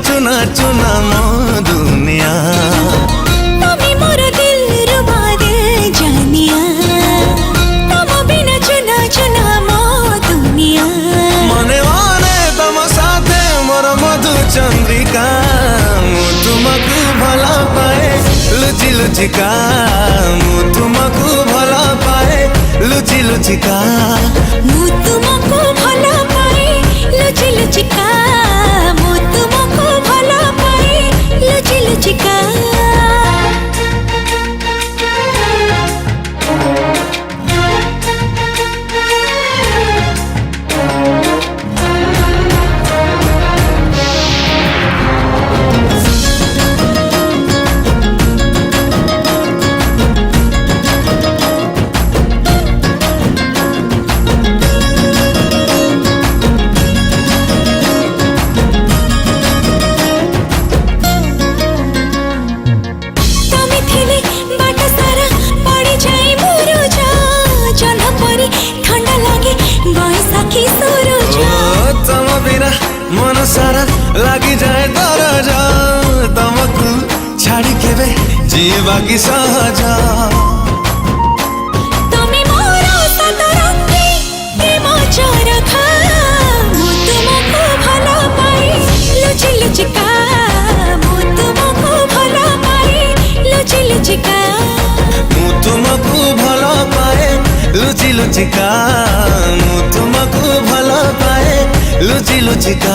चुना चुना मो दुनिया तमी मोर दिल रुबा दिल जानिया तम बिना चुना चुना मो दुनिया मने मने तम साथे मोर मधु चंद्रिका मु तुमको भला पाए लुचि लुचिका मु तुमको भला पाए लुचि लुचिका मु तुमको भला पाए लुचि लुचिका मु तुमको भला पाए लुचि लुचिका मन सारा लगी जाए दरजा तमको छाड़ी केबे जीवा की सहज तमी मोर सतरंगी प्रेम चरखा मु तुमको भला पाए लुचि लुचिका मु तुमको भला पाए लुचि लुचिका मु तुमको भला पाए लुचि लुचिका मु तुमको भला पाए लुचि लुचिका।